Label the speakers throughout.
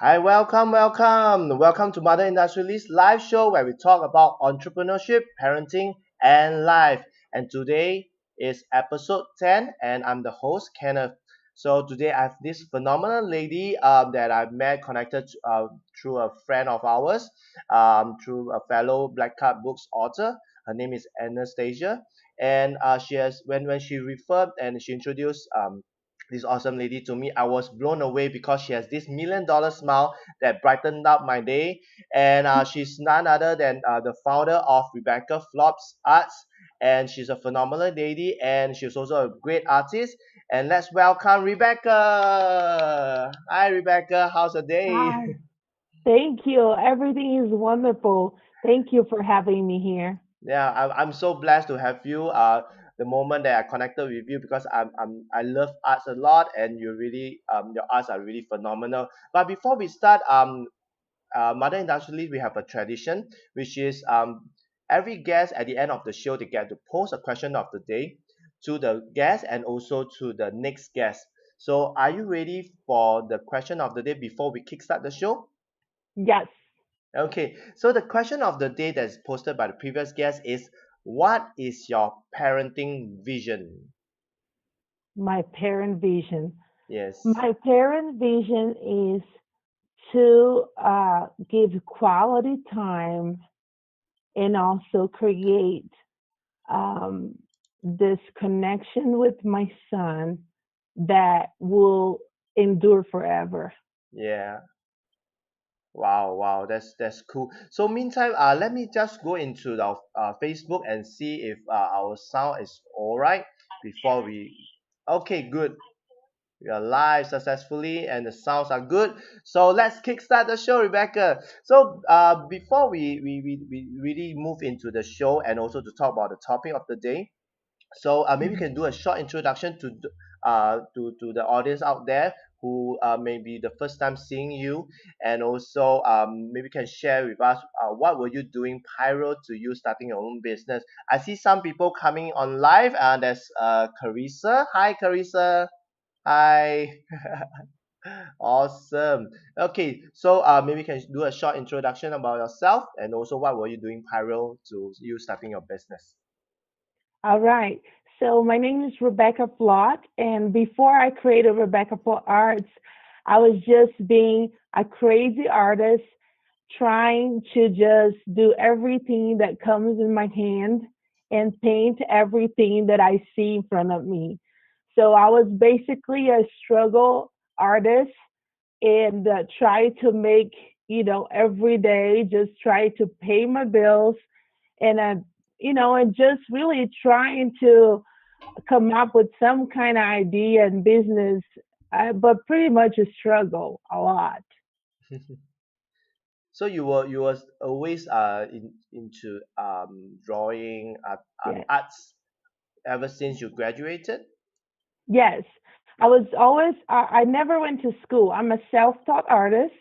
Speaker 1: Hi, welcome to Mother Industrialist live show where we talk about entrepreneurship, parenting, and life. And today is episode 10, and I'm the host, Kenneth. So today I have this phenomenal lady that I met, connected through a friend of ours, through a fellow Black Card Books author. Her name is Anastasia, and she has when she referred and she introduced this awesome lady to me. I was blown away because she has this $1 million smile that brightened up my day. And she's none other than the founder of Rebecca Flops Arts. And she's a phenomenal lady, and she's also a great artist. And let's welcome Rebecca. Hi, Rebecca. How's the day?
Speaker 2: Hi. Thank you. Everything is wonderful. Thank you for having me here.
Speaker 1: Yeah, I'm so blessed to have you. The moment that I connected with you because I love arts a lot, and you really your arts are really phenomenal. But before we start, Mother Industrialist, we have a tradition which is every guest at the end of the show they get to pose a question of the day to the guest and also to the next guest. So, are you ready for the question of the day before we kickstart the show?
Speaker 2: Yes,
Speaker 1: Okay, so the question of the day that's posted by the previous guest is, what is your parenting vision?
Speaker 2: my parent vision.
Speaker 1: Yes.
Speaker 2: My parent vision is to give quality time and also create um, this connection with my son that will endure forever.
Speaker 1: Yeah. Wow, wow, that's cool. So meantime, let me just go into the Facebook and see if our sound is all right before we. Okay, good. We are live successfully and the sounds are good. So let's kickstart the show, Rebecca. So before we really move into the show and also to talk about the topic of the day, so maybe you
Speaker 2: Mhm.
Speaker 1: can do a short introduction to to the audience out there who may be the first time seeing you, and also maybe you can share with us what were you doing prior to you starting your own business. I see some people coming on live. There's Carissa. Hi, Carissa. Hi. Awesome. Okay, so maybe you can do a short introduction about yourself and also what were you doing prior to you starting your business.
Speaker 2: All right. So my name is Rebecca Flott, and before I created Rebecca Flott Arts, I was just being a crazy artist, trying to just do everything that comes in my hand and paint everything that I see in front of me. So I was basically a struggle artist and try to make, every day, just try to pay my bills and and just really trying to come up with some kind of idea and business, but pretty much a struggle a lot.
Speaker 1: So you were always into drawing
Speaker 2: Yeah.
Speaker 1: arts ever since you graduated?
Speaker 2: Yes, I was always. I never went to school. I'm a self-taught artist,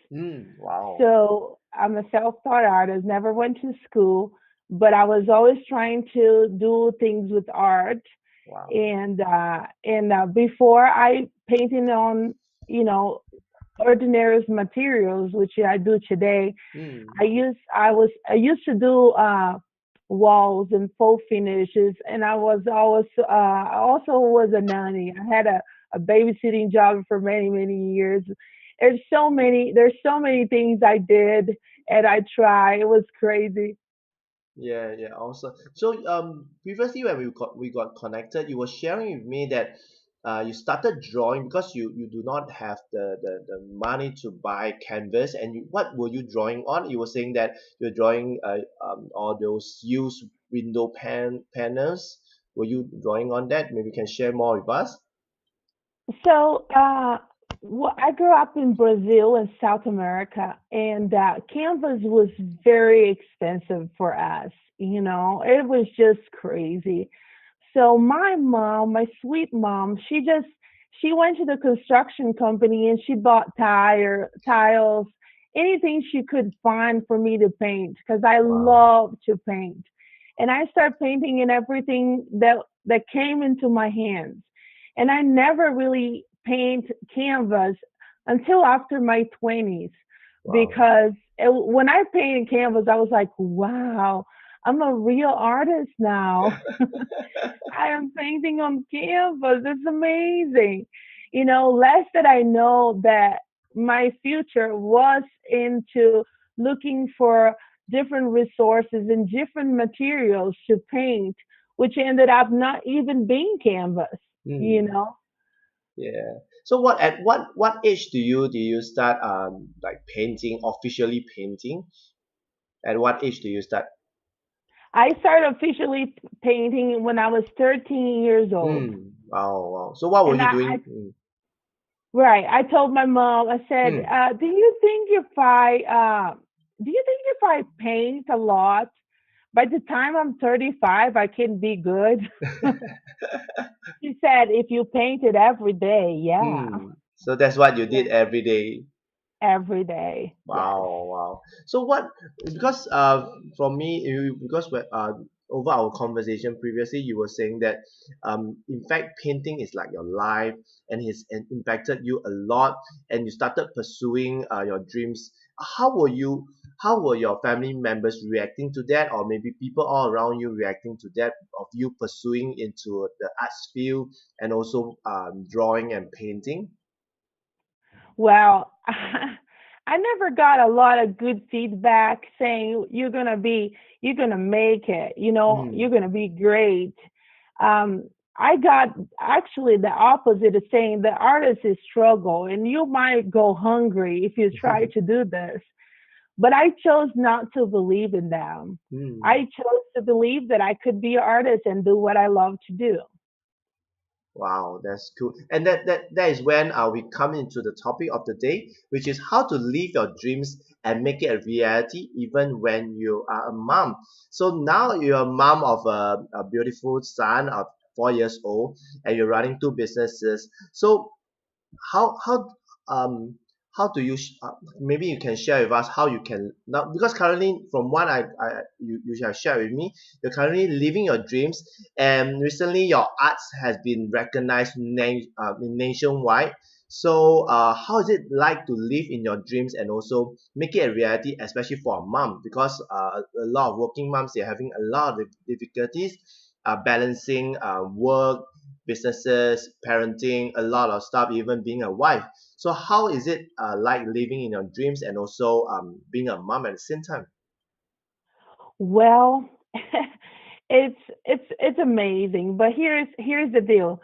Speaker 1: Wow.
Speaker 2: so I'm a self-taught artist. Never went to school, but I was always trying to do things with art.
Speaker 1: Wow.
Speaker 2: And before I painted on, you know, ordinary materials, which I do today.
Speaker 1: Mm.
Speaker 2: I used to do walls and faux finishes, and I also was a nanny. I had a babysitting job for many years. There's so many things I did and I tried. It was crazy.
Speaker 1: Yeah, yeah, awesome. So previously when we got connected, you were sharing with me that you started drawing because you do not have the money to buy canvas, and what were you drawing on? You were saying that you're drawing all those used window panels. Were you drawing on that? Maybe you can share more with us.
Speaker 2: So, I grew up in Brazil in South America, and canvas was very expensive for us. It was just crazy. So my mom, my sweet mom, she went to the construction company and she bought tiles, anything she could find for me to paint because I
Speaker 1: Wow.
Speaker 2: love to paint. And I started painting in everything that came into my hands. And I never really paint canvas until after my 20s.
Speaker 1: Wow.
Speaker 2: because when I painted canvas, I was like, wow, I'm a real artist now. I am painting on canvas. It's amazing. Less that I know that my future was into looking for different resources and different materials to paint, which ended up not even being canvas, you
Speaker 1: Hmm.
Speaker 2: know.
Speaker 1: Yeah. So what at what age do you start like painting, officially painting? At what age do you start?
Speaker 2: I started officially painting when I was 13 years old.
Speaker 1: Wow, wow. So what were
Speaker 2: And
Speaker 1: you
Speaker 2: I
Speaker 1: doing?
Speaker 2: right, I told my mom, I said,
Speaker 1: Mm.
Speaker 2: do you think if I paint a lot, by the time I'm 35, I can be good? She said, if you paint it every day, yeah,
Speaker 1: So that's what you
Speaker 2: yeah,
Speaker 1: did every day.
Speaker 2: every day, yes.
Speaker 1: Wow, wow. So what? Because for me, because over our conversation previously, you were saying that in fact, painting is like your life, and it's impacted you a lot, and you started pursuing your dreams. How were you? How were your family members reacting to that, or maybe people all around you reacting to that of you pursuing into the arts field and also drawing and painting?
Speaker 2: Well, I never got a lot of good feedback saying you're gonna make it, you're
Speaker 1: Mm.
Speaker 2: gonna be great. I got actually the opposite of saying the artist is struggle and you might go hungry if you try to do this. But I chose not to believe in them. I
Speaker 1: Mm.
Speaker 2: chose to believe that I could be an artist and do what I love to do.
Speaker 1: Wow, that's cool. And that is when we come into the topic of the day, which is how to live your dreams and make it a reality even when you are a mom. So now you're a mom of a beautiful son of 4 years old, and you're running two businesses. So how um how do you maybe you can share with us how you can now, because currently from what you have shared with me, you're currently living your dreams, and recently your arts has been recognized nationwide. So how is it like to live in your dreams and also make it a reality, especially for a mom, because a lot of working moms, they're having a lot of difficulties balancing work, businesses, parenting, a lot of stuff, even being a wife. So how is it like living in your dreams and also being a mom at the same time?
Speaker 2: Well, it's amazing, but here's the deal.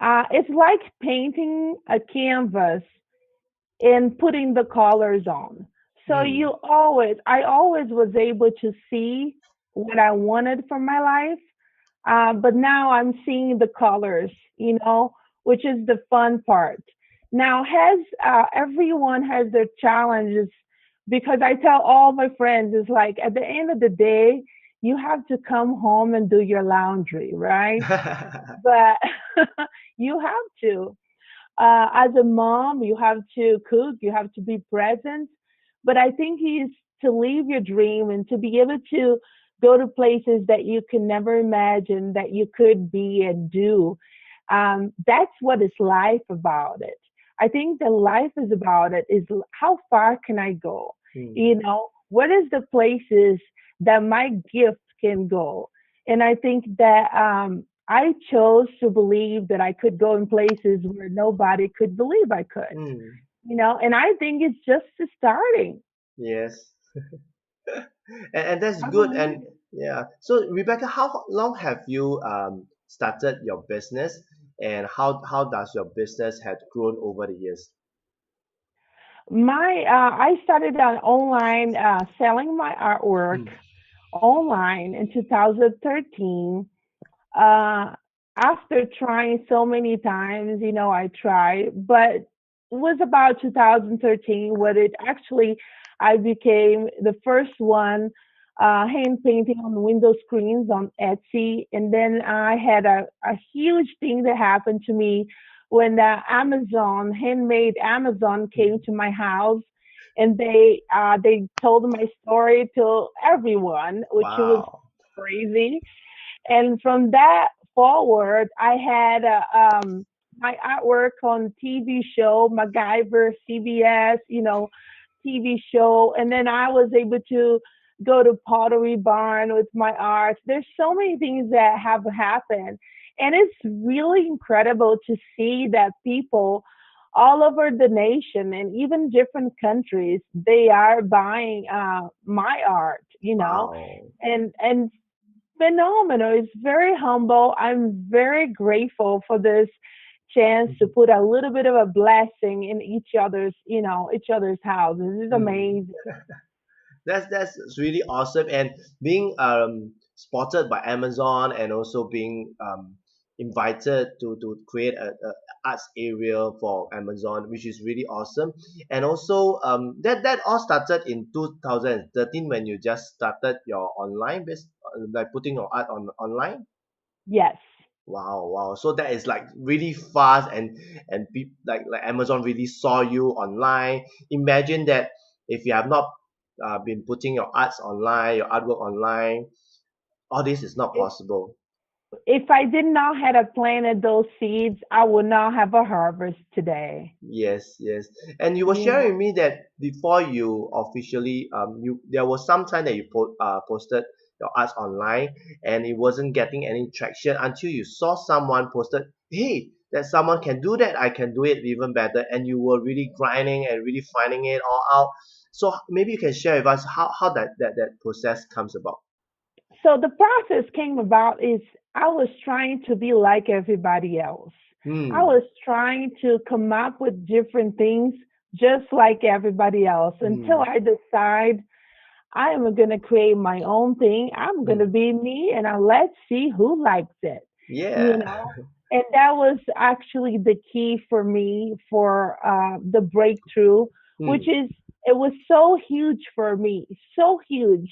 Speaker 2: It's like painting a canvas and putting the colors on. So
Speaker 1: Mm.
Speaker 2: I always was able to see what I wanted from my life. But now I'm seeing the colors, which is the fun part. Now, has everyone has their challenges because I tell all my friends, it's like at the end of the day, you have to come home and do your laundry, right? But you have to. As a mom, you have to cook, you have to be present. But I think is to live your dream and to be able to go to places that you can never imagine that you could be and do. That's what is life about it. I think the life is about it is how far can I go?
Speaker 1: Mm.
Speaker 2: What is the places that my gift can go? And I think that I chose to believe that I could go in places where nobody could believe I could,
Speaker 1: Mm.
Speaker 2: and I think it's just starting.
Speaker 1: Yes. And that's
Speaker 2: I
Speaker 1: good. And
Speaker 2: believe.
Speaker 1: yeah, so Rebecca, how long have you started your business, and how does your business had grown over the years?
Speaker 2: I started on online selling my artwork
Speaker 1: Mm.
Speaker 2: online in 2013. Uh, After trying so many times, I tried, but it was about 2013 when it actually I became the first one hand painting on window screens on Etsy, and then I had a huge thing that happened to me when the Amazon handmade Amazon came to my house. And they told my story to everyone, which was
Speaker 1: Wow.
Speaker 2: crazy. And from that forward, I had my artwork on TV show MacGyver, CBS, TV show, and then I was able to go to Pottery Barn with my art. There's so many things that have happened, and it's really incredible to see that people all over the nation and even different countries, they are buying my art,
Speaker 1: Wow.
Speaker 2: and phenomenal. It's very humble. I'm very grateful for this chance to
Speaker 1: Mhm.
Speaker 2: put a little bit of a blessing in each other's houses. It's
Speaker 1: Mm.
Speaker 2: amazing.
Speaker 1: That's really awesome, and being spotted by Amazon, and also being invited to create a arts area for Amazon, which is really awesome. And also that all started in 2013 when you just started your online business, like putting your art on online.
Speaker 2: Yes.
Speaker 1: Wow, wow. So that is like really fast, and like Amazon really saw you online. Imagine that if you have not been putting your arts online, your artwork online, all this is not
Speaker 2: If
Speaker 1: possible.
Speaker 2: if I did not have planted those seeds, I would not have a harvest today.
Speaker 1: Yes, yes. And you were
Speaker 2: You
Speaker 1: sharing
Speaker 2: know.
Speaker 1: with me that before you officially you there was some time that you posted your arts online, and it wasn't getting any traction until you saw someone posted, hey, that someone can do that, I can do it even better, and you were really grinding and really finding it all out. So maybe you can share with us how that process comes about.
Speaker 2: So the process came about is I was trying to be like everybody else. I
Speaker 1: Hmm.
Speaker 2: was trying to come up with different things just like everybody else until
Speaker 1: Hmm.
Speaker 2: I decide I am going to create my own thing. I'm going to
Speaker 1: Hmm.
Speaker 2: be me and let's see who likes it, you
Speaker 1: Yeah.
Speaker 2: know. And that was actually the key for me for the breakthrough, which
Speaker 1: Hmm.
Speaker 2: is it was so huge for me, so huge.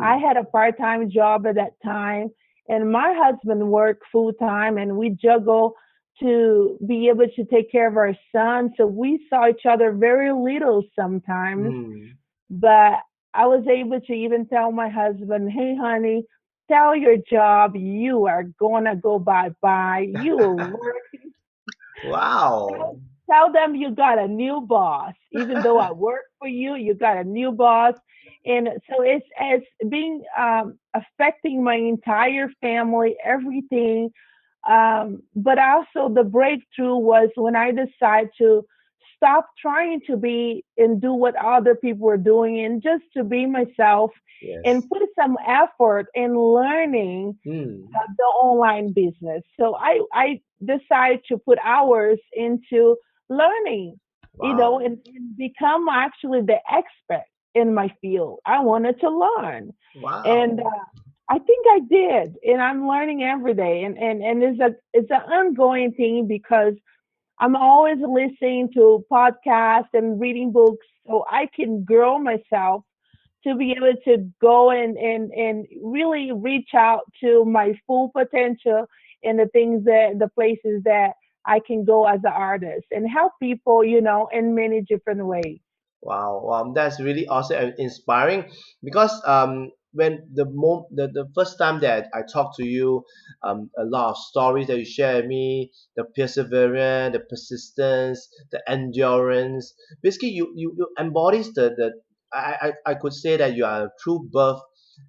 Speaker 2: I
Speaker 1: Hmm.
Speaker 2: had a part-time job at that time, and my husband worked full time, and we juggle to be able to take care of our son. So we saw each other very little sometimes,
Speaker 1: Hmm.
Speaker 2: but I was able to even tell my husband, hey, honey, tell your job you are going to go bye bye. You will work.
Speaker 1: Wow.
Speaker 2: Tell them you got a new boss. Even though I work for you, you got a new boss. And so it's being affecting my entire family, everything. But also the breakthrough was when I decided to stop trying to be and do what other people were doing and just to be myself and
Speaker 1: Yes.
Speaker 2: put some effort in learning
Speaker 1: Hmm.
Speaker 2: the online business. So I decided to put hours into learning,
Speaker 1: Wow.
Speaker 2: and become actually the expert in my field. I wanted to learn, and
Speaker 1: Wow.
Speaker 2: I think I did, and I'm learning every day, and it's an ongoing thing because I'm always listening to podcasts and reading books so I can grow myself to be able to go and really reach out to my full potential in the things that the places that I can go as an artist and help people, in many different ways.
Speaker 1: Wow, wow, that's really awesome and inspiring, because when the first time that I talked to you, a lot of stories that you share with me, the perseverance, the persistence, the endurance, basically you embodies the I could say that you are a true birth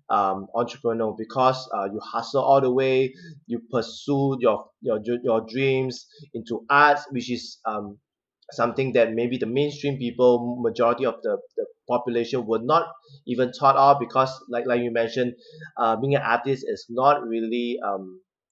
Speaker 1: entrepreneur, because you hustle all the way, you pursue your dreams into arts, which is something that maybe the mainstream people, majority of the population would not even thought of, because like you mentioned, being an artist is not really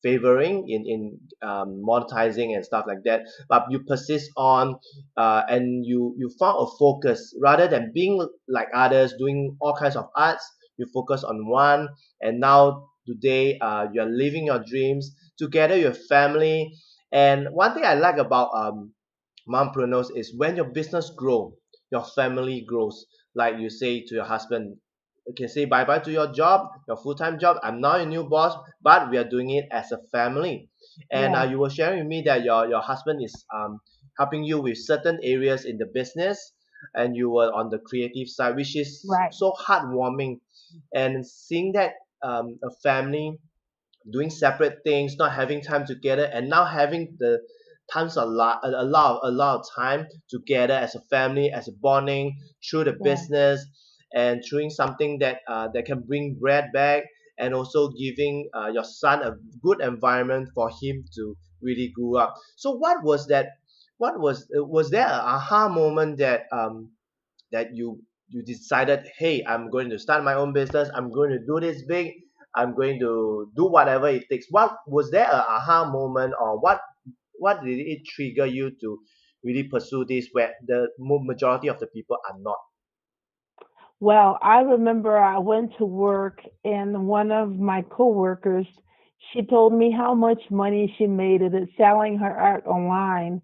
Speaker 1: favoring in monetizing and stuff like that, but you persist on, and you found a focus rather than being like others doing all kinds of arts. You focus on one, and now today you're living your dreams together with your family. And one thing I like about mompreneurs is when your business grow, your family grows. Like you say to your husband, you can say bye bye to your job, your full-time job. I'm now your new boss, but we are doing it as a family. And
Speaker 2: Yes,
Speaker 1: you were sharing with me that your husband is helping you with certain areas in the business, and you were on the creative side, which is
Speaker 2: right.
Speaker 1: so heartwarming. And seeing that a family doing separate things, not having time together, and now having tons a lot of time together as a family, as a bonding through the
Speaker 2: Yeah.
Speaker 1: business, and doing something that can bring bread back, and also giving your son a good environment for him to really grow up. So what was that? Was there an aha moment that you decided, hey, I'm going to start my own business, I'm going to do this big, I'm going to do whatever it takes? What was there a aha moment, or what did it trigger you to really pursue this where the majority of the people are not?
Speaker 2: Well, I remember I went to work and one of my coworkers, she told me how much money she made at it selling her art online.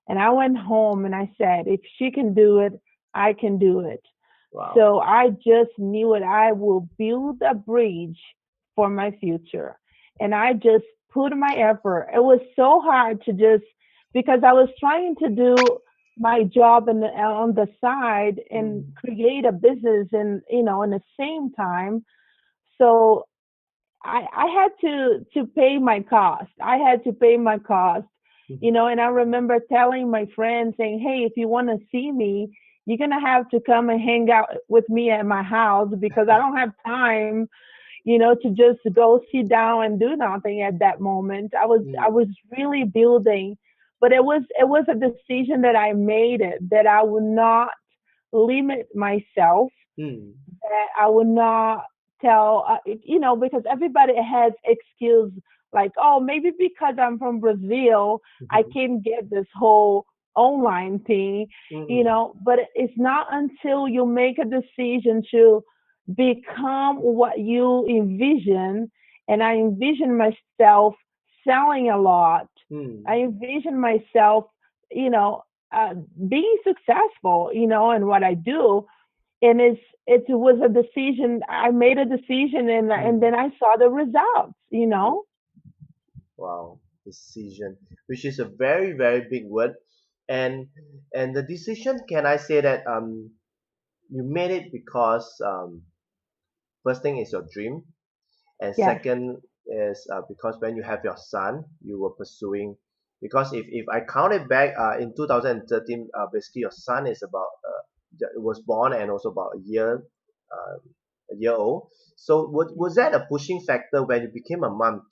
Speaker 2: And I went home and I said, if she can do it, I can do it.
Speaker 1: Wow.
Speaker 2: So I just knew it. I will build a bridge for my future. And I just put my effort. It was so hard to just, because I was trying to do my job on the side and
Speaker 1: Mm,
Speaker 2: create a business and, in the same time. So I had to pay my cost. I had to pay my cost,
Speaker 1: mhm,
Speaker 2: and I remember telling my friends saying, "Hey, if you want to see me, you're gonna have to come and hang out with me at my house because I don't have time, to just go sit down and do nothing at that moment." I was
Speaker 1: mm,
Speaker 2: really building, but it was a decision that I made it that I would not limit myself,
Speaker 1: mm,
Speaker 2: that I would not tell, because everybody has excuse like, oh, maybe because I'm from Brazil, I
Speaker 1: mhm,
Speaker 2: can get this whole online thing,
Speaker 1: mm,
Speaker 2: but it's not until you make a decision to become what you envision. And I envision myself selling a lot. I
Speaker 1: mm,
Speaker 2: envision myself, you know, being successful, in what I do, and it was a decision. I made a decision, and
Speaker 1: mm.
Speaker 2: then I saw the results.
Speaker 1: Wow, decision, which is a very very big word, and the decision. Can I say that you made it because first thing is your dream, and
Speaker 2: Yes.
Speaker 1: second is because when you have your son, you were pursuing. Because if I count it back, in 2013, basically your son is about was born and also about a year old. So was that a pushing factor when you became a mom?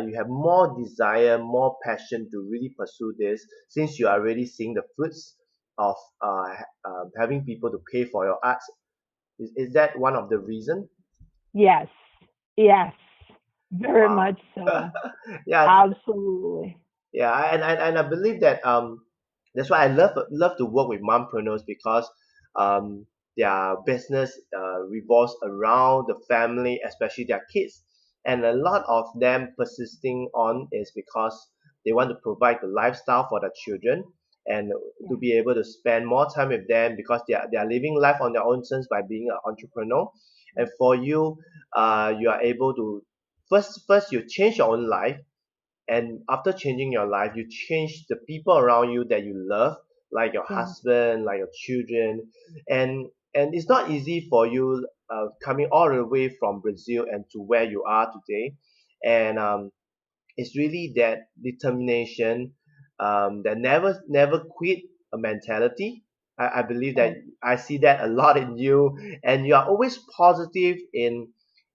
Speaker 1: You have more desire, more passion to really pursue this, since you are already seeing the fruits of having people to pay for your arts. Is that one of the reason?
Speaker 2: Yes. Yes. Very
Speaker 1: Wow.
Speaker 2: much so.
Speaker 1: Yeah,
Speaker 2: Absolutely.
Speaker 1: yeah, and I believe that that's why I love to work with mompreneurs, because um their business revolves around the family, especially their kids, and a lot of them persisting on is because they want to provide the lifestyle for the children, and to
Speaker 2: Yeah.
Speaker 1: be able to spend more time with them, because they are living life on their own terms by being an entrepreneur. And for you, you are able to first you change your own life, and after changing your life, you change the people around you that you love, like your
Speaker 2: Yeah.
Speaker 1: husband, like your children. And it's not easy for you coming all the way from Brazil and to where you are today. And it's really that determination, that never quit a mentality. I believe that
Speaker 2: Yes.
Speaker 1: I see that a lot in you, and you are always positive in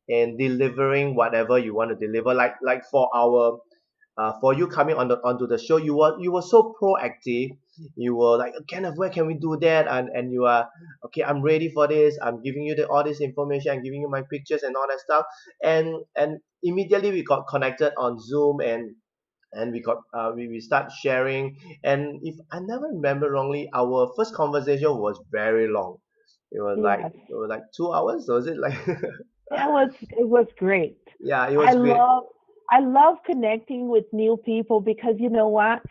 Speaker 1: delivering whatever you want to deliver. Like for you coming onto the show, you were so proactive. You were like, Kenneth, where can we do that? And you are okay. I'm ready for this. I'm giving you all this information. I'm giving you my pictures and all that stuff. And immediately we got connected on Zoom, and we start sharing. And if I never remember wrongly, our first conversation was very long.
Speaker 2: Yes.
Speaker 1: It was like 2 hours. Was it like?
Speaker 2: It was great.
Speaker 1: Yeah, it
Speaker 2: I
Speaker 1: was great.
Speaker 2: love I love connecting with new people because you know what?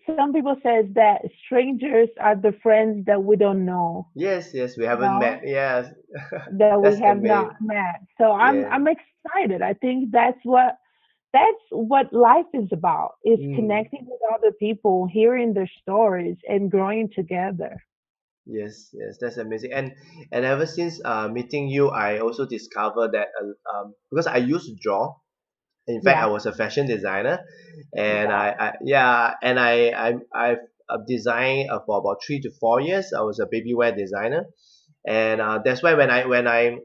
Speaker 2: Some people says that strangers are the friends that we don't know.
Speaker 1: Yes, yes, we
Speaker 2: You
Speaker 1: haven't
Speaker 2: know,
Speaker 1: met. Yes,
Speaker 2: that we
Speaker 1: that's
Speaker 2: have not
Speaker 1: amazing.
Speaker 2: met. So I'm
Speaker 1: Yeah.
Speaker 2: I'm excited. I think that's what life is about, is
Speaker 1: Mm.
Speaker 2: connecting with other people, hearing their stories and growing together.
Speaker 1: Yes, yes, that's amazing. And ever since meeting you, I also discovered that because I used to draw, In fact, I
Speaker 2: Yeah.
Speaker 1: was a fashion designer, and
Speaker 2: Wow.
Speaker 1: I've designed for about 3 to 4 years. I was a baby wear designer, and that's why when I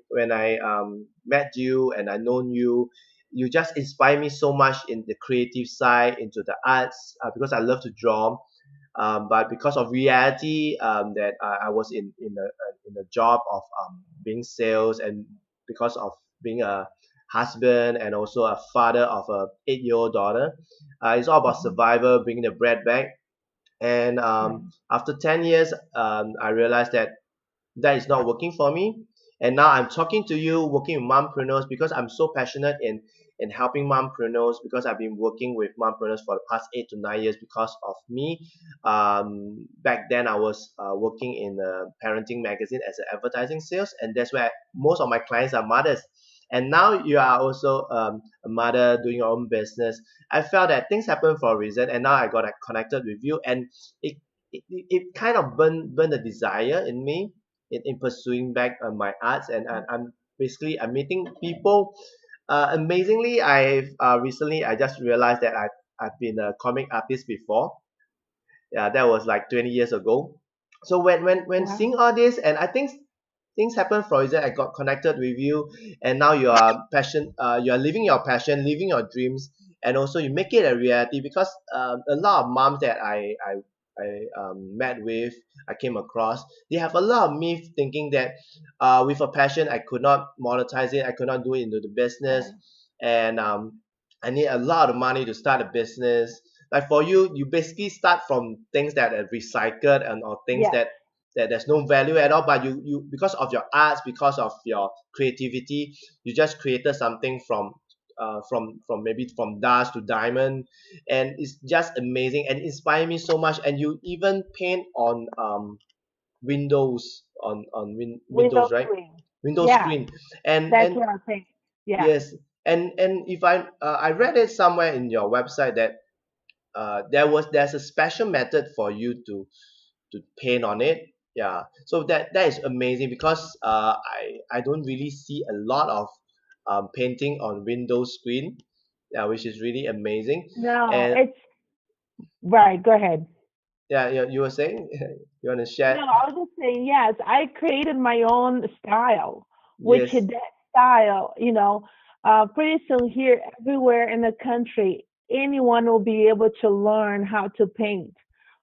Speaker 1: met you and I known you, you just inspire me so much in the creative side, into the arts, because I love to draw. But because of reality, that I was in a job of being sales, and because of being a husband and also a father of a 8-year-old daughter, it's all about
Speaker 2: Mhm.
Speaker 1: survival, bringing the bread back. And
Speaker 2: Right.
Speaker 1: after 10 years, I realized that is not working for me. And now I'm talking to you, working with mompreneurs, because I'm so passionate in helping mompreneurs, because I've been working with mompreneurs for the past 8 to 9 years because of me. Back then, I was working in a parenting magazine as an advertising sales, and that's where most of my clients are mothers. And now you are also a mother doing your own business. I felt that things happen for a reason, and now I got connected with you, and it it kind of burned the desire in me in pursuing back my arts, and I'm basically I'm meeting people. Amazingly, I've recently I just realized that I've been a comic artist before. Yeah, that was like 20 years ago. So when seeing
Speaker 2: Wow.
Speaker 1: all this, and I think things happen for a reason. I got connected with you, and now you are passion. You are living your passion, living your dreams, and also you make it a reality. Because a lot of moms that I met with, I came across, they have a lot of myth thinking that with a passion I could not monetize it, I could not do it into the business,
Speaker 2: Right.
Speaker 1: and I need a lot of money to start a business. Like for you, you basically start from things that are recycled, and or things
Speaker 2: Yes.
Speaker 1: that there's no value at all, but you because of your arts, because of your creativity, you just created something from maybe from dust to diamond, and it's just amazing and inspire me so much. And you even paint on windows,
Speaker 2: Window
Speaker 1: windows, right?
Speaker 2: screen.
Speaker 1: Window
Speaker 2: Yeah.
Speaker 1: screen. and
Speaker 2: That's
Speaker 1: and
Speaker 2: what I think. Yeah.
Speaker 1: yes, and if I read it somewhere in your website that there's a special method for you to paint on it. Yeah, so that is amazing, because I don't really see a lot of painting on Windows screen. Yeah, which is really amazing.
Speaker 2: No,
Speaker 1: And
Speaker 2: it's right. Go ahead.
Speaker 1: yeah, you were saying you want to
Speaker 2: No,
Speaker 1: share?
Speaker 2: I was just saying, yes, I created my own style, which
Speaker 1: Yes.
Speaker 2: that style, pretty soon here, everywhere in the country, anyone will be able to learn how to paint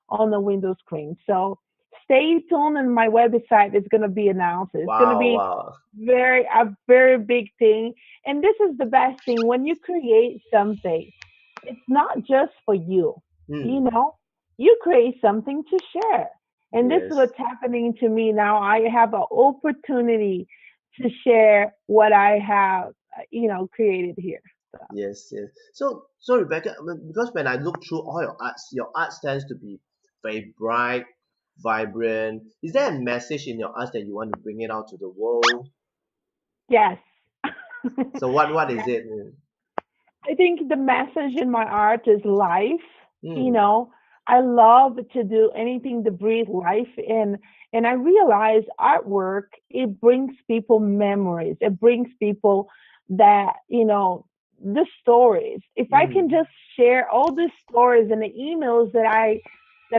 Speaker 2: on the window screen. So stay tuned, and my website is going to be announced. It's going to
Speaker 1: Wow,
Speaker 2: be
Speaker 1: wow.
Speaker 2: a very big thing. And this is the best thing when you create something, it's not just for you, you
Speaker 1: Hmm.
Speaker 2: know, you create something to share. And this is
Speaker 1: Yes.
Speaker 2: what's happening to me now. I have an opportunity to share what I have, created here. So,
Speaker 1: Yes, yes. So Rebecca, because when I look through all your arts tends to be very bright, vibrant. Is there a message in your arts that you want to bring it out to the world?
Speaker 2: yes.
Speaker 1: So what is
Speaker 2: Yes.
Speaker 1: it?
Speaker 2: I think the message in my art is life. You
Speaker 1: Hmm.
Speaker 2: know, I love to do anything to breathe life in. And I realize artwork, it brings people memories. It brings people that, the stories. If I can
Speaker 1: Hmm.
Speaker 2: just share all the stories and the emails that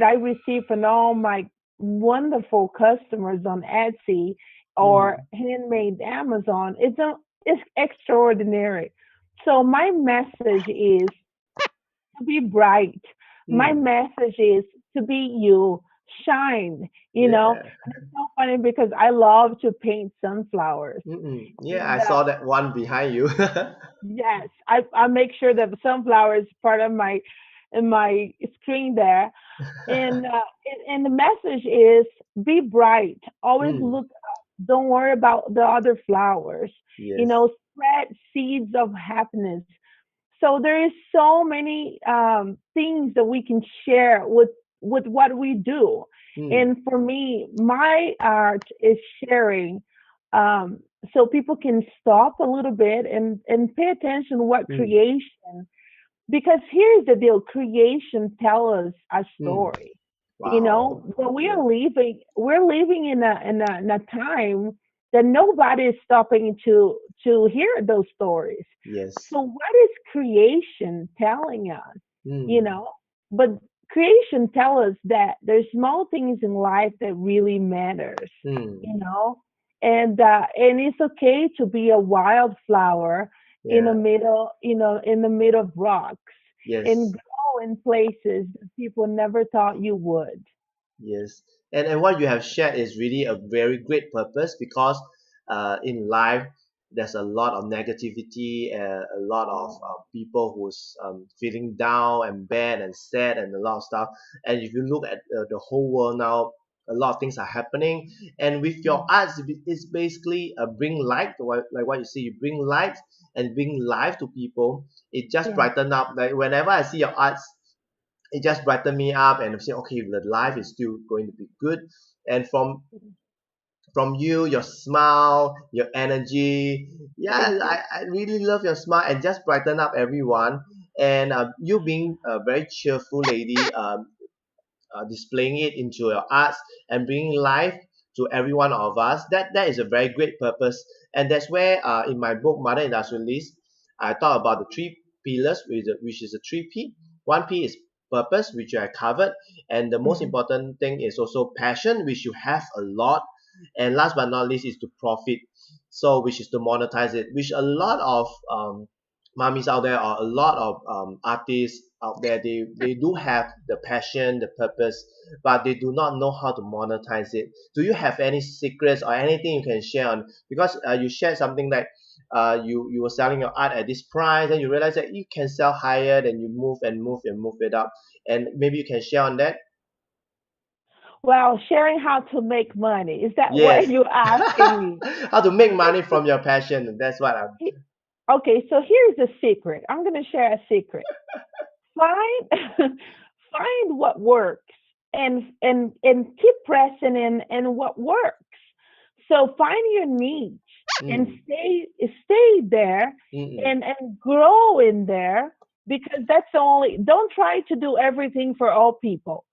Speaker 2: I receive from all my wonderful customers on Etsy or
Speaker 1: Hmm.
Speaker 2: handmade Amazon, it's extraordinary. So my message is to be bright. My
Speaker 1: Hmm.
Speaker 2: message is to be you, shine,
Speaker 1: Yeah.
Speaker 2: And it's so funny because I love to paint sunflowers.
Speaker 1: Mm-mm. Yeah, I
Speaker 2: And
Speaker 1: saw that one behind you.
Speaker 2: yes, I make sure that the sunflower is part of my in my screen there. And the message is be bright. Always
Speaker 1: Hmm.
Speaker 2: look up. Don't worry about the other flowers.
Speaker 1: Yes.
Speaker 2: Spread seeds of happiness. So there is so many things that we can share with what we do.
Speaker 1: Hmm.
Speaker 2: And for me, my art is sharing, so people can stop a little bit and pay attention to what
Speaker 1: Hmm.
Speaker 2: creation, because here's the deal, creation tell us a
Speaker 1: Hmm.
Speaker 2: story.
Speaker 1: Wow.
Speaker 2: But
Speaker 1: Yes.
Speaker 2: we're living in a time that nobody is stopping to hear those stories.
Speaker 1: Yes.
Speaker 2: So what is creation telling us? You
Speaker 1: Mm.
Speaker 2: know, but creation tell us that there's small things in life that really matters.
Speaker 1: Mm.
Speaker 2: You know, and it's okay to be a wildflower in the
Speaker 1: Yeah.
Speaker 2: middle, in the middle of rocks and
Speaker 1: Yes.
Speaker 2: grow in places that people never thought you would.
Speaker 1: Yes, and what you have shared is really a very great purpose because in life there's a lot of negativity, a lot of people who's feeling down and bad and sad and a lot of stuff. And if you look at the whole world now, a lot of things are happening. And with your arts, it's basically bring light, like what you see, you bring light and bring life to people. It just
Speaker 2: Yes.
Speaker 1: brighten up. Like whenever I see your arts, it just brighten me up and say okay, the life is still going to be good. And from you, your smile, your energy,
Speaker 2: Thank
Speaker 1: yeah,
Speaker 2: you.
Speaker 1: I really love your smile and just brighten up everyone. And you being a very cheerful lady, displaying it into your arts and bringing life to every one of us, that is a very great purpose. And that's where in my book Mother Industrialist, I talk about the three pillars, which is a three P. One P is purpose, which I covered, and the most
Speaker 2: Mhm.
Speaker 1: important thing is also passion, which you have a lot, and last but not least is to profit, so which is to monetize it, which a lot of mummies out there or a lot of artists out there, they do have the passion, the purpose, but they do not know how to monetize it. Do you have any secrets or anything you can share on, because you shared something like you were selling your art at this price and you realize that you can sell higher, then you move and move and move it up, and maybe you can share on that.
Speaker 2: Well, sharing how to make money. Is that what
Speaker 1: Yes.
Speaker 2: you're asking me?
Speaker 1: How to make money from your passion, that's what I'm.
Speaker 2: He- Okay, so here's a secret. I'm going to share a secret. Find find what works and keep pressing in what works. So find your niche and
Speaker 1: Mm,
Speaker 2: stay there
Speaker 1: mm, mm,
Speaker 2: and grow in there, because that's the only. Don't try to do everything for all people.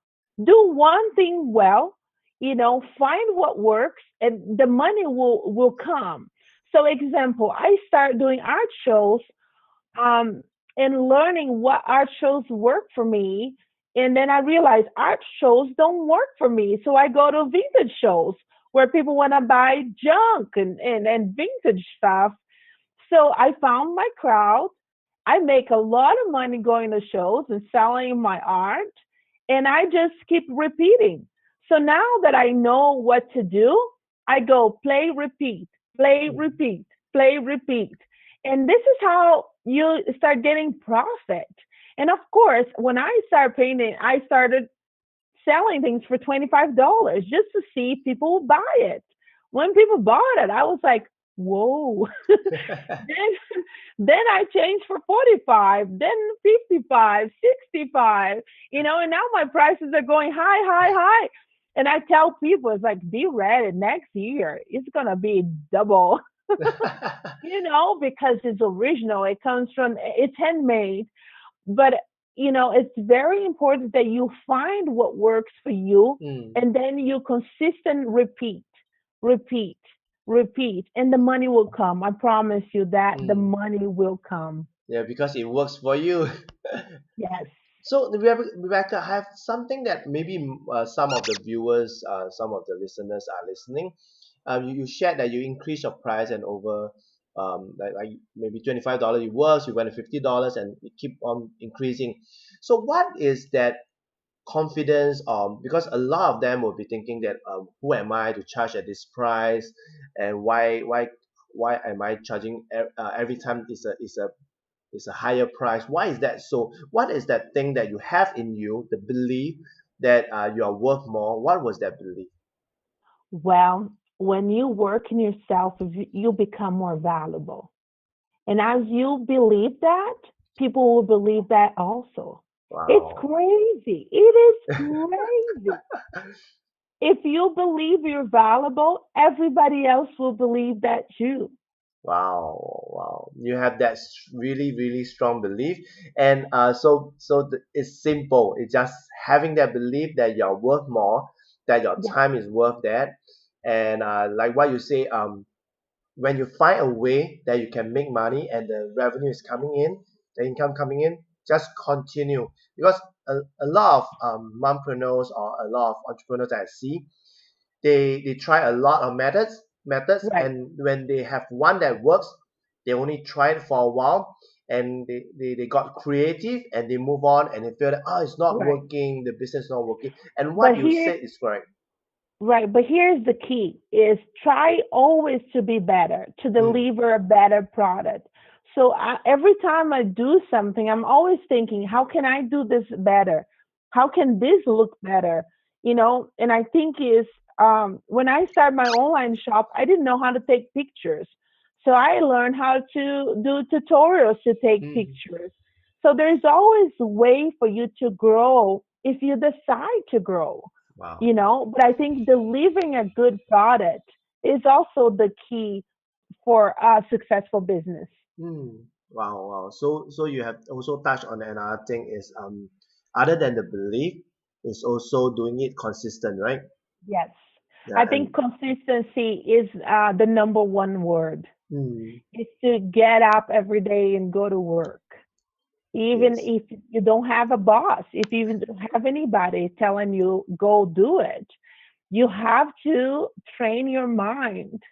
Speaker 2: Do one thing well, find what works and the money will come. So example, I start doing art shows, um, and learning what art shows work for me. And then I realized art shows don't work for me. So I go to vintage shows where people want to buy junk and vintage stuff. So I found my crowd. I make a lot of money going to shows and selling my art. And I just keep repeating. So now that I know what to do, I go play,
Speaker 1: mm.
Speaker 2: repeat, play, repeat. And this is how you start getting profit. And of course, when I started painting, I started selling things for $25 just to see if people would buy it. When people bought it, I was like, whoa. then I changed for 45, then 55, 65, and now my prices are going high, high, high. And I tell people, it's like, be ready next year. It's going to be double, because it's original. It comes from, it's handmade. But it's very important that you find what works for you,
Speaker 1: Mm,
Speaker 2: and then you consistent repeat repeat, and the money will come. I promise you that the
Speaker 1: mm.
Speaker 2: money will come.
Speaker 1: Yeah, because it works for you.
Speaker 2: Yes.
Speaker 1: So, Rebecca, I have something that maybe some of the viewers, some of the listeners are listening. You shared that you increase your price and over, like maybe $25 it works, you went to $50 and it keep on increasing. So, what is that confidence? Because a lot of them will be thinking that who am I to charge at this price, and why am I charging every time is a higher price. Why is that so? What is that thing that you have in you, the belief that you are worth more? What was that belief?
Speaker 2: Well, when you work in yourself, you become more valuable. And as you believe that, people will believe that also. It's
Speaker 1: Wow.
Speaker 2: crazy. It is crazy. If you believe you're valuable, everybody else will believe that too.
Speaker 1: Wow, wow. You have that really, really strong belief. And it's simple. It's just having that belief that you're worth more, that your
Speaker 2: Yes.
Speaker 1: time is worth that. And like what you say, when you find a way that you can make money and the revenue is coming in, the income coming in, just continue. Because a lot of mompreneurs or a lot of entrepreneurs that I see, they try a lot of methods,
Speaker 2: Right,
Speaker 1: and when they have one that works, they only try it for a while, and they got creative and they move on, and they feel that, oh, it's not
Speaker 2: right.
Speaker 1: working, the business is not working. And
Speaker 2: But
Speaker 1: what you
Speaker 2: here,
Speaker 1: said is correct.
Speaker 2: right, but here's the key is try always to be better, to
Speaker 1: Mm,
Speaker 2: deliver a better product. So every time I do something, I'm always thinking, how can I do this better? How can this look better? And I think is when I started my online shop, I didn't know how to take pictures. So I learned how to do tutorials to take
Speaker 1: mm,
Speaker 2: pictures. So there's always a way for you to grow if you decide to grow,
Speaker 1: wow.
Speaker 2: but I think delivering a good product is also the key for a successful business.
Speaker 1: Mm, wow, wow. So you have also touched on another thing is other than the belief, is also doing it consistent, right?
Speaker 2: Yes.
Speaker 1: Yeah,
Speaker 2: I think consistency is the number one word.
Speaker 1: mm,
Speaker 2: Is to get up every day and go to work. Even
Speaker 1: yes,
Speaker 2: if you don't have a boss, if you even don't have anybody telling you go do it, you have to train your mind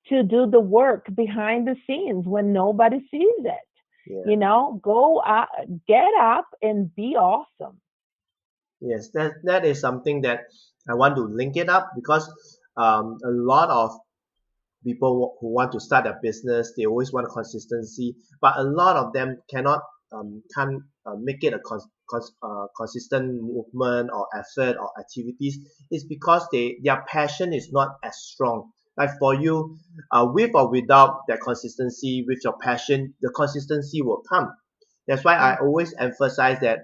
Speaker 2: to do the work behind the scenes when nobody sees it.
Speaker 1: yeah.
Speaker 2: Go out, get up and be awesome.
Speaker 1: Yes, that is something that I want to link it up, because a lot of people who want to start a business, they always want consistency, but a lot of them can't make it a consistent movement or effort or activities. It's because their passion is not as strong. Like for you, with or without that consistency, with your passion, the consistency will come. That's why I
Speaker 2: Yes,
Speaker 1: always emphasize that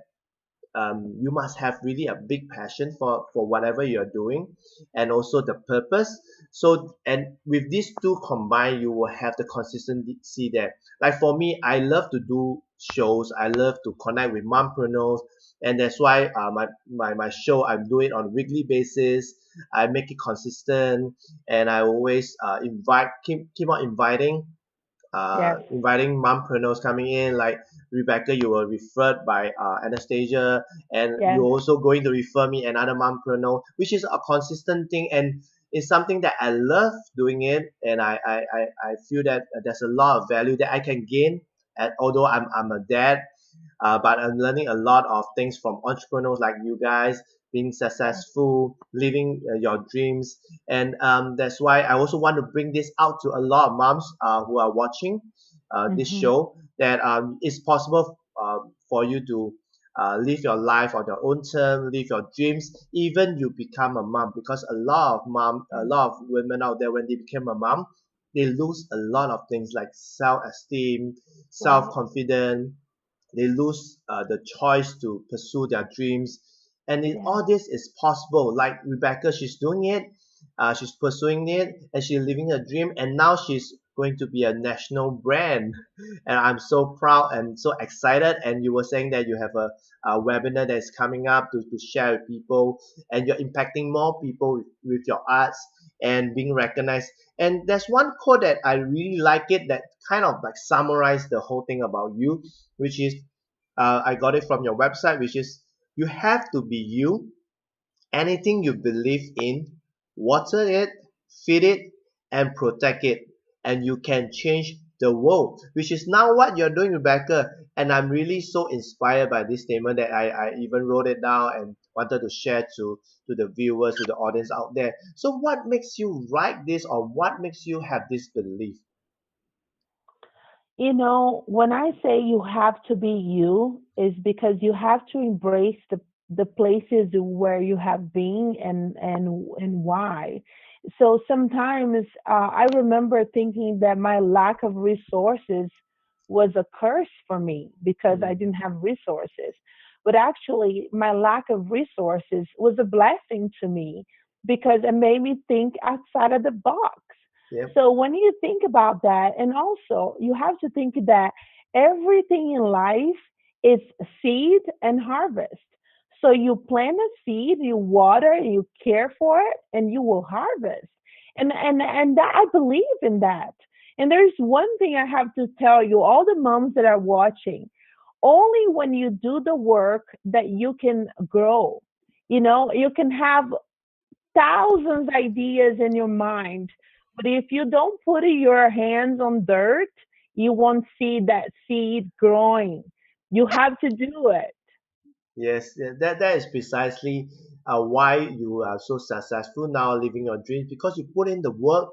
Speaker 1: you must have really a big passion for whatever you're doing, and also the purpose. So, and with these two combined, you will have the consistency there. Like for me, I love to do shows, I love to connect with mompreneurs, and that's why my show, I'm doing it on a weekly basis. I make it consistent, and I always keep on
Speaker 2: yes,
Speaker 1: inviting mompreneurs coming in, like Rebecca, you were referred by Anastasia, and you're
Speaker 2: yes,
Speaker 1: also going to refer me another mompreneur, which is a consistent thing, and it's something that I love doing it, and I feel that there's a lot of value that I can gain. And although I'm a dad, but I'm learning a lot of things from entrepreneurs like you guys, being
Speaker 2: yes.
Speaker 1: successful, living your dreams. And that's why I also want to bring this out to a lot of moms who are watching this
Speaker 2: Hmm.
Speaker 1: show, that it's possible for you to live your life on your own term, live your dreams, even you become a mom. Because a lot of women out there, when they become a mom, they lose a lot of things like self-esteem,
Speaker 2: Right.
Speaker 1: self-confidence. They lose the choice to pursue their dreams, and
Speaker 2: Yes.
Speaker 1: all this is possible. Like Rebecca, she's doing it, she's pursuing it, and she's living her dream, and now she's going to be a national brand. And I'm so proud and so excited. And you were saying that you have a webinar that is coming up to share with people, and you're impacting more people with your arts and being recognized. And there's one quote that I really like it, that kind of like summarize the whole thing about you, which is I got it from your website, which is, you have to be you. Anything you believe in, water it, feed it, and protect it, and you can change the world, which is now what you're doing, Rebecca. And I'm really so inspired by this statement that I even wrote it down and wanted to share to the viewers, to the audience out there. So what makes you write this, or what makes you have this belief?
Speaker 2: When I say you have to be you, is because you have to embrace the places where you have been and why. So sometimes I remember thinking that my lack of resources was a curse for me because I
Speaker 1: Mm,
Speaker 2: didn't have resources. But actually, my lack of resources was a blessing to me because it made me think outside of the box.
Speaker 1: yep.
Speaker 2: So when you think about that, and also you have to think that everything in life is seed and harvest. So you plant a seed, you water, you care for it, and you will harvest. And that I believe in that. And there's one thing I have to tell you, all the moms that are watching, only when you do the work that you can grow. You can have thousands ideas in your mind, but if you don't put your hands on dirt, you won't see that seed growing. You have to do it.
Speaker 1: Yes, that is precisely why you are so successful now living your dreams, because you put in the work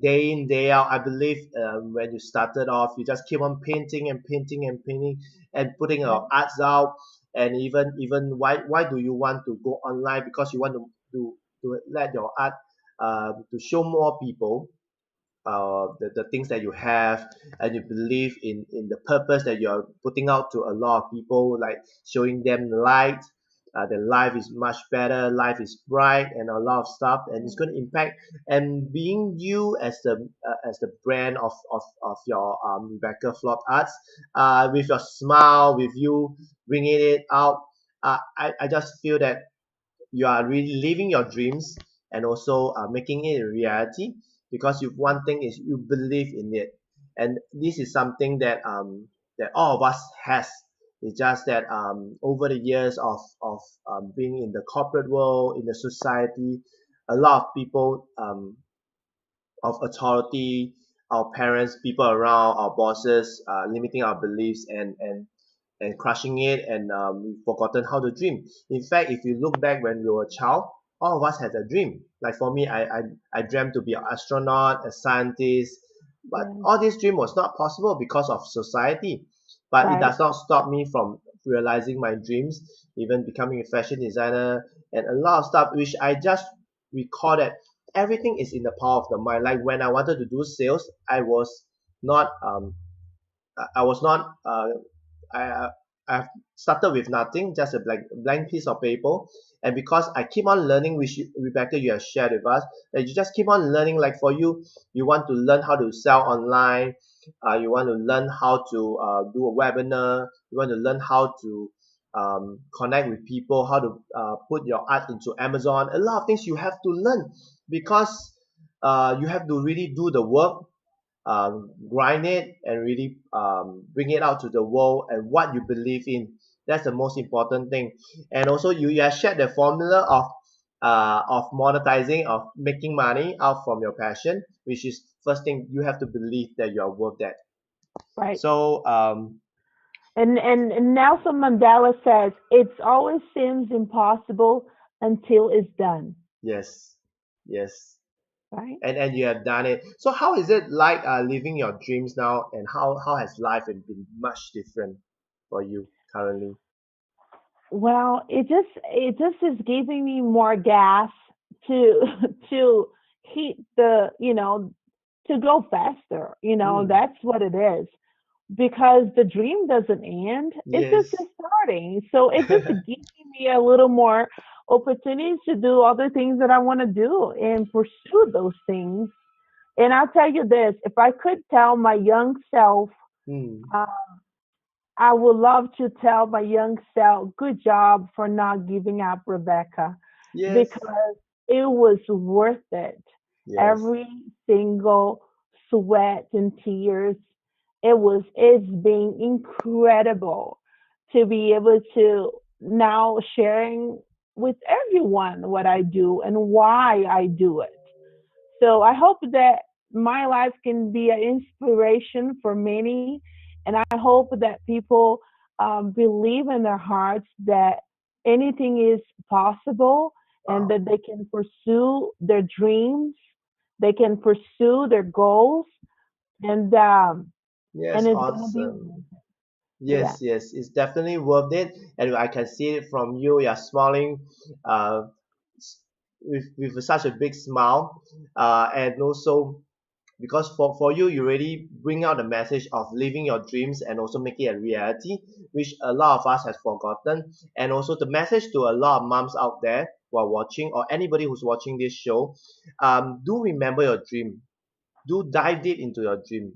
Speaker 1: day in day out. I believe when you started off, you just keep on painting and painting and painting and putting
Speaker 2: Yeah,
Speaker 1: your arts out. And even why do you want to go online? Because you want to let your art to show more people the things that you have, and you believe in the purpose that you're putting out to a lot of people, like showing them light, that life is much better, life is bright, and a lot of stuff, and it's going to impact. And being you as the brand of your Rebecca Flott Arts, with your smile, with you bringing it out, I just feel that you are really living your dreams and also making it a reality, because one thing is you believe in it. And this is something that all of us has. It's just that over the years of being in the corporate world, in the society, a lot of people of authority, our parents, people around, our bosses, limiting our beliefs and crushing it, and we've forgotten how to dream. In fact, if you look back when we were a child, all of us had a dream. Like for me, I dreamt to be an astronaut, a scientist, but
Speaker 2: yeah,
Speaker 1: all this dream was not possible because of society. But it
Speaker 2: right,
Speaker 1: does not stop me from realizing my dreams, even becoming a fashion designer and a lot of stuff, which I just recall that everything is in the power of the mind. Like when I wanted to do sales, not I was not I I've started with nothing, just a blank piece of paper. And because I keep on learning, which Rebecca, you have shared with us, that you just keep on learning. Like for you, you want to learn how to sell online, you want to learn how to do a webinar, you want to learn how to connect with people, how to put your art into Amazon. A lot of things you have to learn, because you have to really do the work, grind it, and really bring it out to the world and what you believe in. That's the most important thing. And also you have shared the formula of monetizing, of making money out from your passion, which is first thing you have to believe that you are worth that.
Speaker 2: right.
Speaker 1: So
Speaker 2: And Nelson Mandela says it always seems impossible until it's done.
Speaker 1: yes, yes,
Speaker 2: Right.
Speaker 1: and you have done it. So how is it like living your dreams now, and how has life been much different for you currently?
Speaker 2: Well, it just is giving me more gas to to hit the to go faster.
Speaker 1: Mm,
Speaker 2: That's what it is. Because the dream doesn't end. It's just
Speaker 1: yes.
Speaker 2: starting. So it just gives me a little more opportunities to do other things that I want to do and pursue those things. And I'll tell you this, if I could tell my young self,
Speaker 1: Mm.
Speaker 2: uh, I would love to tell my young self, good job for not giving up, Rebecca,
Speaker 1: Yes,
Speaker 2: because it was worth it.
Speaker 1: yes,
Speaker 2: Every single sweat and tears, it's been incredible to be able to now sharing with everyone what I do and why I do it. So I hope that my life can be an inspiration for many, and I hope that people believe in their hearts that anything is possible and
Speaker 1: wow,
Speaker 2: that they can pursue their dreams, they can pursue their goals, and um,
Speaker 1: yes,
Speaker 2: and it's gonna be
Speaker 1: awesome.
Speaker 2: yeah.
Speaker 1: Yes, yes, it's definitely worth it, and I can see it from you. You're smiling, uh, with such a big smile, and also because for you, you really bring out the message of living your dreams and also make it a reality, which a lot of us has forgotten. And also the message to a lot of moms out there who are watching, or anybody who's watching this show, do remember your dream. Do dive deep into your dream.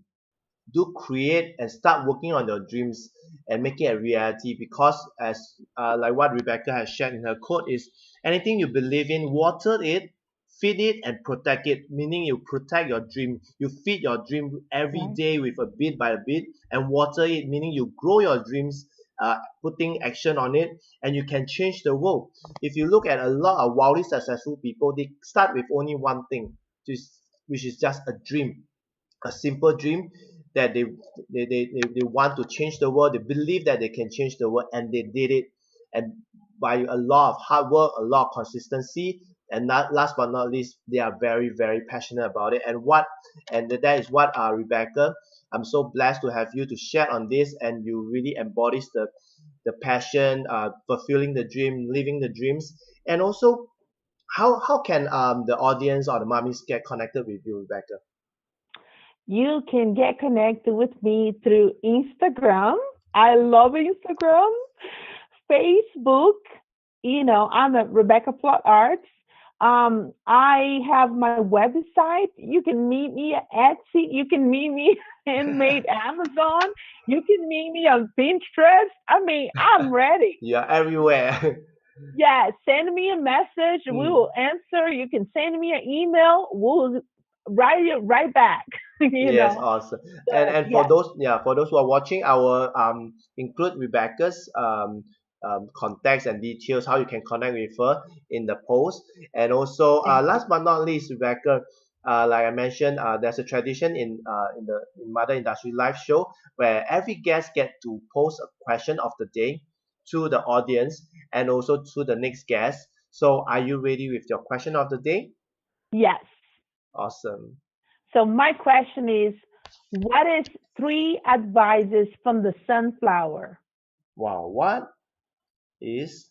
Speaker 1: Do create and start working on your dreams and make it a reality, because as like what Rebecca has shared in her quote is, anything you believe in, water it, feed it and protect it, meaning you protect your dream. You feed your dream every
Speaker 2: Right.
Speaker 1: day with a bit by a bit, and water it, meaning you grow your dreams, putting action on it, and you can change the world. If you look at a lot of wildly successful people, they start with only one thing, which is just a dream, a simple dream that they want to change the world. They believe that they can change the world, and they did it. And by a lot of hard work, a lot of consistency, and not, last but not least, they are very, very passionate about it. And that is what, Rebecca, I'm so blessed to have you to share on this, and you really embodies the passion, fulfilling the dream, living the dreams. And also, how can the audience or the mummies get connected with you, Rebecca?
Speaker 2: You can get connected with me through Instagram. I love Instagram, Facebook. I'm at Rebecca Flott Arts. I have my website. You can meet me at Etsy. You can meet me handmade Amazon. You can meet me on Pinterest. I mean, I'm ready.
Speaker 1: You're everywhere.
Speaker 2: Yeah, send me a message. We
Speaker 1: Mm.
Speaker 2: will answer. You can send me an email. We'll write it right back. you
Speaker 1: Yes,
Speaker 2: know.
Speaker 1: awesome. And
Speaker 2: So
Speaker 1: for
Speaker 2: yes,
Speaker 1: those, yeah, for those who are watching, I will include Rebecca's contacts and details how you can connect with her in the post. And also,
Speaker 2: thank you.
Speaker 1: last but not least, Rebecca, like I mentioned, there's a tradition in Mother Industry Live Show where every guest get to pose a question of the day to the audience and also to the next guest. So, are you ready with your question of the day?
Speaker 2: Yes.
Speaker 1: Awesome.
Speaker 2: So my question is, what is three advices from the sunflower?
Speaker 1: Wow, what is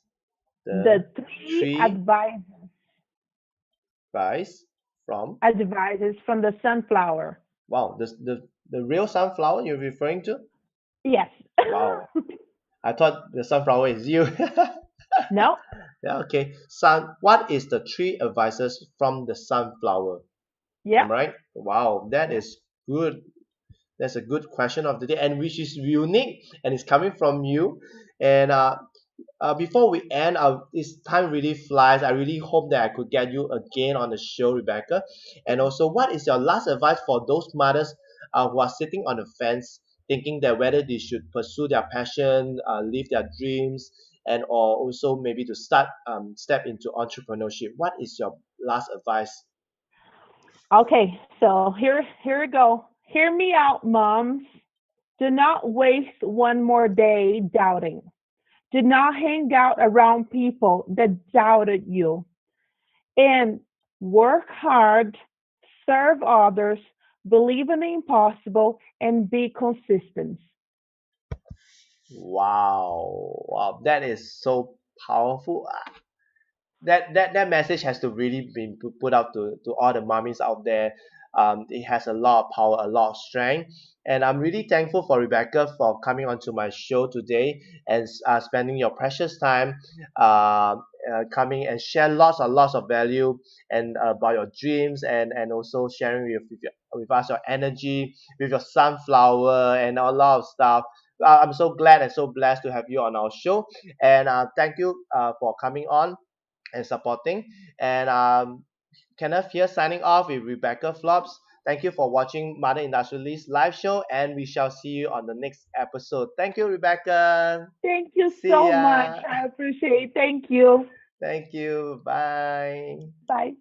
Speaker 1: the
Speaker 2: The three
Speaker 1: three advice from,
Speaker 2: advices from the sunflower.
Speaker 1: wow, the real sunflower you're referring to?
Speaker 2: Yes.
Speaker 1: Wow, I thought the sunflower is you.
Speaker 2: no.
Speaker 1: Yeah, okay. What is the three advices from the sunflower? Am
Speaker 2: Yep.
Speaker 1: I right? Wow, that
Speaker 2: Yep.
Speaker 1: is good. That's a good question of the day, and which is unique, and it's coming from you. And before we end, this time really flies. I really hope that I could get you again on the show, Rebecca. And also, what is your last advice for those mothers who are sitting on the fence, thinking that whether they should pursue their passion, live their dreams, and or also maybe to step into entrepreneurship? What is your last advice?
Speaker 2: Okay. So here we go. Hear me out, moms. Do not waste one more day doubting. Do not hang out around people that doubted you. And work hard, serve others, believe in the impossible, and be consistent.
Speaker 1: Wow, wow, that is so powerful. That message has to really be put out to all the mummies out there. It has a lot of power, a lot of strength, and I'm really thankful for Rebecca for coming onto my show today and spending your precious time, coming and share lots of value and about your dreams and also sharing with us your energy with your sunflower and a lot of stuff. I'm so glad and so blessed to have you on our show, and thank you for coming on and supporting. And Kenneth here signing off with Rebecca Flops. Thank you for watching Mother Industrialist live show, and we shall see you on the next episode. Thank you, Rebecca.
Speaker 2: Thank you
Speaker 1: See
Speaker 2: so much.
Speaker 1: ya.
Speaker 2: I appreciate it. Thank you.
Speaker 1: Thank you. Bye.
Speaker 2: Bye.